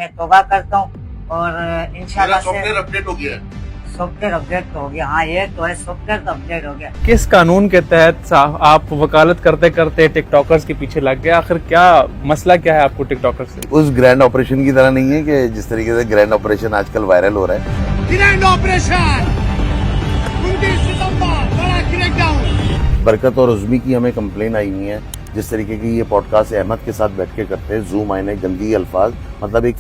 मैं तौबा करता हूँ और इंशाल्लाह से सॉफ्टवेयर अपडेट हो गया है। सॉफ्टवेयर अपडेट तो हो गया। हाँ, ये तो है, सॉफ्टवेयर तो अपडेट हो गया। किस कानून के तहत आप वकालत करते करते टिकटॉकर्स के पीछे लग गए? आखिर क्या मसला क्या है आपको टिकटॉकर से? उस ग्रैंड ऑपरेशन की तरह नहीं है कि जिस तरीके से ग्रैंड ऑपरेशन आजकल वायरल हो रहा है। ग्रैंड ऑपरेशन 29 सितंबर बड़ा क्रैकडाउन। बरकत और उज़्मी की हमें कंप्लेन आई हुई है, जिस तरीके की ये पॉडकास्ट अहमद के साथ बैठ के करते हैं, जूम आईने गंदी अल्फाज, मतलब एक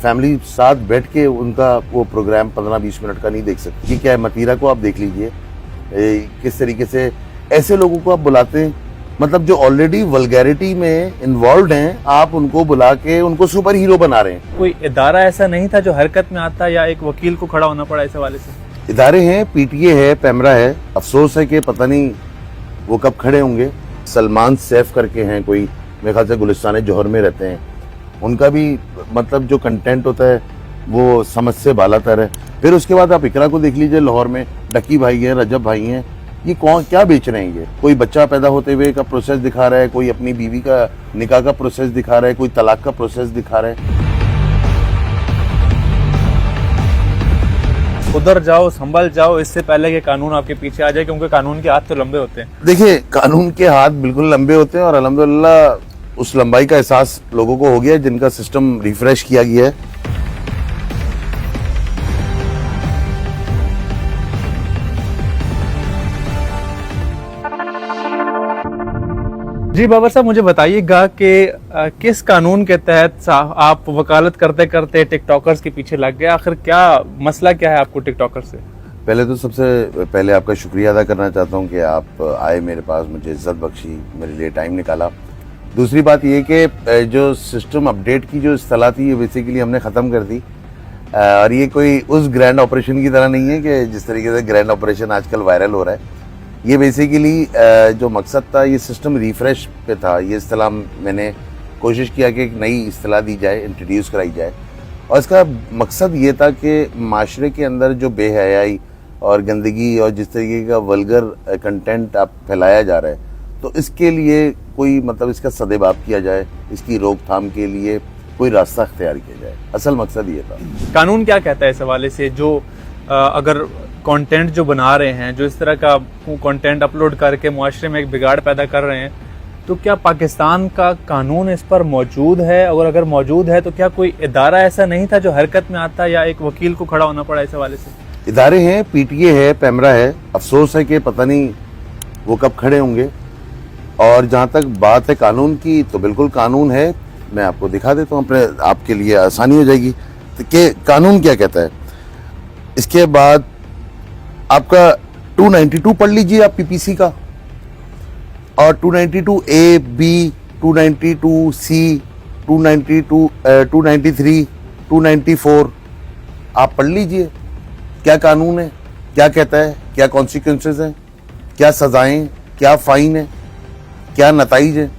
फैमिली साथ बैठ के उनका वो प्रोग्राम 15-20 मिनट का नहीं देख सकती। ये क्या है, मतीरा को आप देख लीजिए किस तरीके से ऐसे लोगों को आप बुलाते हैं, मतलब जो ऑलरेडी वल्गैरिटी में इन्वॉल्व हैं, आप उनको बुला के उनको सुपर हीरो बना रहे हैं। कोई इदारा ऐसा नहीं था जो हरकत में आता या एक वकील को खड़ा होना पड़ा इस हवाले से? इदारे हैं, पीटीए है, पैमरा है। अफसोस है कि पता नहीं वो कब खड़े होंगे। सलमान सैफ करके हैं कोई, मेरे ख्याल से गुलिस्तान जौहर में रहते हैं, उनका भी मतलब जो कंटेंट होता है वो समझ से बालातर है। फिर उसके बाद आप इकरा को देख लीजिए, लाहौर में डकी भाई हैं, रजब भाई हैं, ये कौन क्या बेच रहे हैं? ये कोई बच्चा पैदा होते हुए का प्रोसेस दिखा रहा है, कोई अपनी बीवी का निकाह का प्रोसेस दिखा रहा है, कोई तलाक का प्रोसेस दिखा रहा है। उधर जाओ, संभल जाओ, इससे पहले कि कानून आपके पीछे आ जाए, क्योंकि कानून के हाथ तो लंबे होते हैं। देखिए, कानून के हाथ बिल्कुल लंबे होते हैं और अल्हम्दुलिल्लाह उस लंबाई का एहसास लोगों को हो गया है जिनका सिस्टम रिफ्रेश किया गया है। जी बाबर साहब, मुझे बताइएगा कि किस कानून के तहत आप वकालत करते करते टिकटॉकर्स के पीछे लग गए? आखिर क्या मसला क्या है आपको टिकटॉकर से? पहले तो सबसे पहले आपका शुक्रिया अदा करना चाहता हूं कि आप आए मेरे पास, मुझे इज्जत बख्शी, मेरे लिए टाइम निकाला। दूसरी बात ये कि जो सिस्टम अपडेट की जो इस्तलाह थी ये बेसिकली हमने ख़त्म कर दी, और ये कोई उस ग्रैंड ऑपरेशन की तरह नहीं है कि जिस तरीके से ग्रैंड ऑपरेशन आजकल वायरल हो रहा है। ये बेसिकली जो मकसद था, ये सिस्टम रिफ्रेश पे था। ये इस्तेलाह मैंने कोशिश किया कि एक नई इस्तेलाह दी जाए, इंट्रोड्यूस कराई जाए, और इसका मकसद ये था कि माशरे के अंदर जो बेहयाई और गंदगी और जिस तरीके का वल्गर कंटेंट आप फैलाया जा रहा है, तो इसके लिए कोई मतलब इसका सदेबाब किया जाए, इसकी रोकथाम के लिए कोई रास्ता अख्तियार किया जाए। असल मकसद ये था। कानून क्या कहता है इस हवाले से, जो अगर कंटेंट जो बना रहे हैं, जो इस तरह का कंटेंट अपलोड करके मुआशरे में एक बिगाड़ पैदा कर रहे हैं, तो क्या पाकिस्तान का कानून इस पर मौजूद है? और अगर मौजूद है तो क्या कोई इदारा ऐसा नहीं था जो हरकत में आता या एक वकील को खड़ा होना पड़ा इस हवाले से? इदारे हैं, पीटीए है, पैमरा है। अफसोस है कि पता नहीं वो कब खड़े होंगे। और जहाँ तक बात है कानून की, तो बिल्कुल कानून है। मैं आपको दिखा देता हूँ, अपने आपके लिए आसानी हो जाएगी कि कानून क्या कहता है। इसके बाद आपका 292 पढ़ लीजिए आप पीपीसी का, और 292A, B, 292C, 293, 294 आप पढ़ लीजिए। क्या कानून है, क्या कहता है, क्या कॉन्सिक्वेंसेस हैं, क्या सजाएं, क्या फाइन है, क्या नताइज है।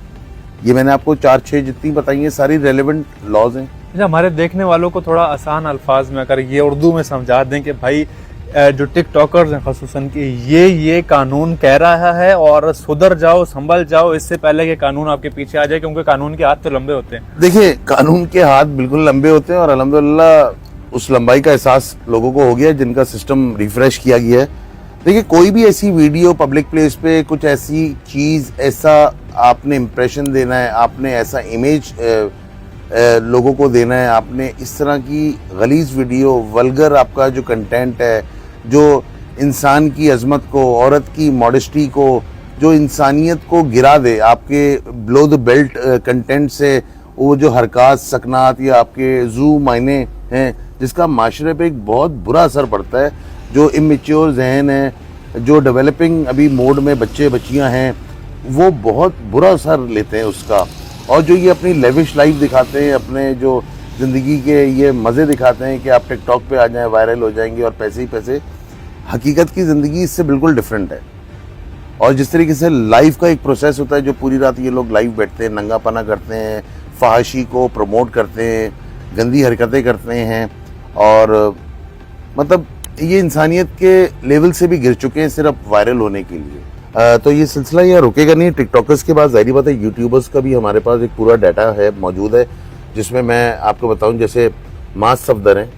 ये मैंने आपको 4-6 जितनी बताई हैं, सारी रेलेवेंट लॉज हैं। हमारे देखने वालों को थोड़ा आसान अल्फाज में अगर ये उर्दू में समझा दें कि भाई जो टिकटॉकर्स हैं खसूसन कि ये कानून कह रहा है और सुधर जाओ, संभल जाओ, इससे पहले कि कानून आपके पीछे आ जाए, क्योंकि कानून के हाथ तो लंबे होते हैं। देखिए, कानून के हाथ बिल्कुल लंबे होते हैं और अल्हम्दुलिल्लाह उस लंबाई का एहसास लोगों को हो गया है जिनका सिस्टम रिफ्रेश किया गया है। देखिए, कोई भी ऐसी वीडियो पब्लिक प्लेस पे, कुछ ऐसी चीज, ऐसा आपने इम्प्रेशन देना है, आपने ऐसा इमेज लोगों को देना है, आपने इस तरह की गलीज वीडियो, वल्गर आपका जो कंटेंट है, जो इंसान की अजमत को, औरत की मॉडेस्टी को, जो इंसानियत को गिरा दे, आपके बिलो द बेल्ट कंटेंट से वो जो हरकत, सकनात या आपके जू मायने हैं, जिसका माशरे पे एक बहुत बुरा असर पड़ता है। जो इमेच्योर जहन है, जो डेवलपिंग अभी मोड में बच्चे बच्चियां हैं, वो बहुत बुरा असर लेते हैं उसका। और जो ये अपनी लेविश लाइफ दिखाते हैं, अपने जो ज़िंदगी के ये मज़े दिखाते हैं कि आप टिकटॉक पे आ जाएं, वायरल हो जाएंगे और पैसे ही पैसे, हकीकत की ज़िंदगी इससे बिल्कुल डिफरेंट है। और जिस तरीके से लाइफ का एक प्रोसेस होता है, जो पूरी रात ये लोग लाइव बैठते हैं, नंगापना करते हैं, फहाशी को प्रमोट करते हैं, गंदी हरकतें करते हैं, और मतलब ये इंसानियत के लेवल से भी गिर चुके हैं सिर्फ वायरल होने के लिए। तो ये सिलसिला यहाँ रुकेगा नहीं। टिकटॉकर्स के बाद जाहिर बात है यूट्यूबर्स का भी हमारे पास एक पूरा डाटा है, मौजूद है। जिसमें मैं आपको बताऊं, जैसे मास सफदर हैं,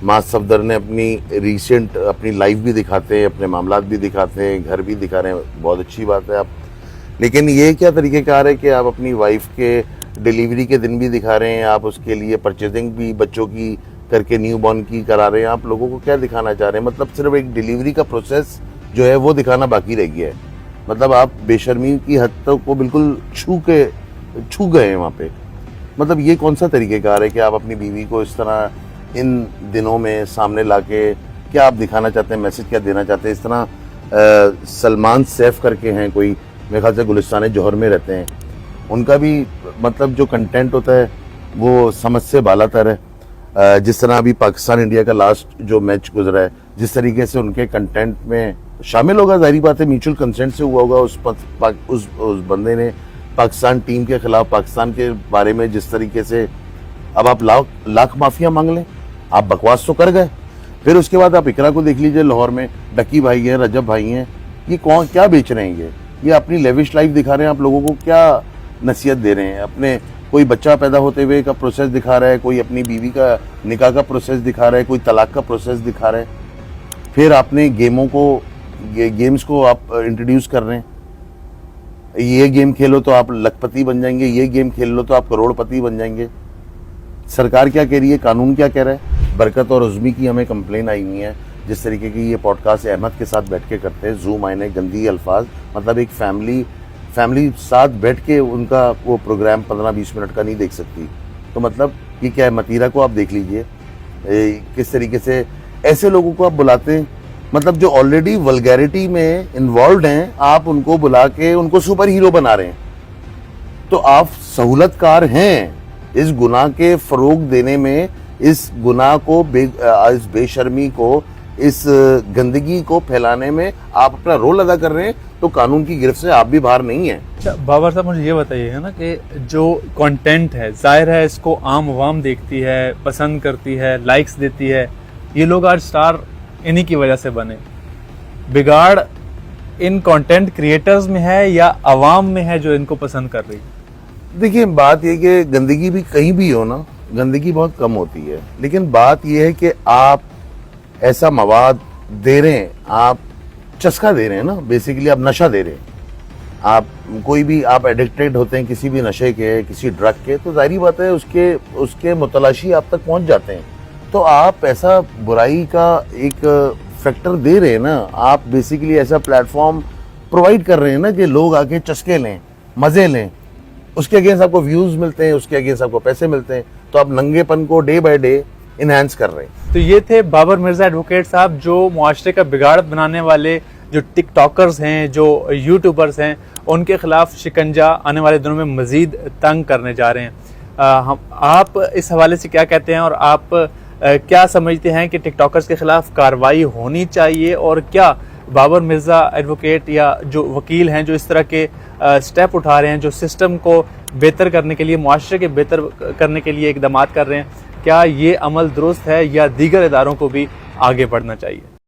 मास सफदर ने अपनी रिसेंट अपनी लाइफ भी दिखाते हैं, अपने मामलात भी दिखाते हैं, घर भी दिखा रहे हैं, बहुत अच्छी बात है आप। लेकिन ये क्या तरीक़ेकार है कि आप अपनी वाइफ के डिलीवरी के दिन भी दिखा रहे हैं, आप उसके लिए परचेजिंग भी बच्चों की करके न्यू बॉर्न की करा रहे हैं। आप लोगों को क्या दिखाना चाह रहे हैं? मतलब सिर्फ एक डिलीवरी का प्रोसेस जो है वो दिखाना बाकी रह गया है। मतलब आप बेशर्मी की हद तक को बिल्कुल छू गए हैं वहाँ पे। मतलब ये कौन सा तरीक़ेकार है कि आप अपनी बीवी को इस तरह इन दिनों में सामने लाके क्या आप दिखाना चाहते हैं, मैसेज क्या देना चाहते हैं? इस तरह सलमान सैफ करके हैं कोई, मेरे ख्याल से गुलिस्तान जौहर में रहते हैं, उनका भी मतलब जो कंटेंट होता है वो समझ से बालातर है। जिस तरह अभी पाकिस्तान इंडिया का लास्ट जो मैच गुजरा है, जिस तरीके से उनके कंटेंट में शामिल होगा, जाहिर बात है म्यूचुअल कंसेंट से हुआ होगा। उस बंदे ने पाकिस्तान टीम के खिलाफ, पाकिस्तान के बारे में जिस तरीके से, अब आप लाख माफिया मांग लें, आप बकवास तो कर गए। फिर उसके बाद आप इकरा को देख लीजिए, लाहौर में डकी भाई हैं, रजब भाई हैं, ये कौन क्या बेच रहे हैं? ये अपनी लेविश लाइफ दिखा रहे हैं, आप लोगों को क्या नसीहत दे रहे हैं? अपने कोई बच्चा पैदा होते हुए का प्रोसेस दिखा रहा है, कोई अपनी बीवी का निकाह का प्रोसेस दिखा रहा है, कोई तलाक का प्रोसेस दिखा रहा है। फिर आपने गेम्स को आप इंट्रोड्यूस कर रहे हैं, ये गेम खेलो तो आप लखपति बन जाएंगे, ये गेम खेल लो तो आप करोड़पति बन जाएंगे। सरकार क्या कह रही है, कानून क्या कह रहा है? बरकत और उज़्मी की हमें कंप्लेन आई हुई है, जिस तरीके की ये पॉडकास्ट अहमद के साथ बैठ के करते हैं, जूम आईने गंदी अल्फाज, मतलब एक फैमिली साथ बैठ के उनका वो प्रोग्राम 15-20 मिनट का नहीं देख सकती। तो मतलब ये क्या है? मतीरा को आप देख लीजिए किस तरीके से ऐसे लोगों को आप बुलाते हैं, मतलब जो ऑलरेडी वल्गैरिटी में इन्वॉल्व हैं, आप उनको बुला के उनको सुपर हीरो बना रहे हैं। तो आप सहूलतकार हैं इस गुनाह के फरोग देने में, इस गुनाह को इस बेशर्मी को, इस गंदगी को फैलाने में आप अपना रोल अदा कर रहे हैं। तो कानून की गिरफ्त से आप भी बाहर नहीं हैं। अच्छा बाबर साहब, मुझे ये बताइए ना कि जो कंटेंट है, जाहिर है इसको आम आवाम देखती है, पसंद करती है, लाइक्स देती है, ये लोग आज स्टार इन्हीं की वजह से बने। बिगाड़ इन कंटेंट क्रिएटर्स में है या अवाम में है जो इनको पसंद कर रही? देखिए, बात ये कि गंदगी भी कहीं भी हो ना, गंदगी बहुत कम होती है, लेकिन बात ये है कि आप ऐसा मवाद दे रहे हैं, आप चस्का दे रहे हैं ना, बेसिकली आप नशा दे रहे हैं। आप कोई भी आप एडिक्टेड होते हैं किसी भी नशे के, किसी ड्रग के, तो जाहिर बात है उसके मुतलाशी आप तक पहुंच जाते हैं। तो आप ऐसा बुराई का एक फैक्टर दे रहे हैं ना, आप बेसिकली ऐसा प्लेटफॉर्म प्रोवाइड कर रहे हैं ना कि लोग आके चस्के लें, मजे लें, उसके अगेंस्ट आपको व्यूज मिलते हैं, उसके अगेंस्ट आपको पैसे मिलते हैं। तो आप नंगेपन को डे बाय डे इनहैंस कर रहे हैं। तो ये थे बाबर मिर्जा एडवोकेट साहब, जो मुआशरे का बिगाड़ बनाने वाले जो टिकटॉकर्स हैं, जो यूट्यूबर्स हैं, उनके खिलाफ शिकंजा आने वाले दिनों में मजीद तंग करने जा रहे हैं। आप इस हवाले से क्या कहते हैं और आप क्या समझते हैं कि टिकटॉकर्स के खिलाफ कार्रवाई होनी चाहिए, और क्या बाबर मिर्जा एडवोकेट या जो वकील हैं जो इस तरह के स्टेप उठा रहे हैं, जो सिस्टम को बेहतर करने के लिए, मुआशरे के बेहतर करने के लिए इकदाम कर रहे हैं, क्या ये अमल दुरुस्त है या दीगर इदारों को भी आगे बढ़ना चाहिए?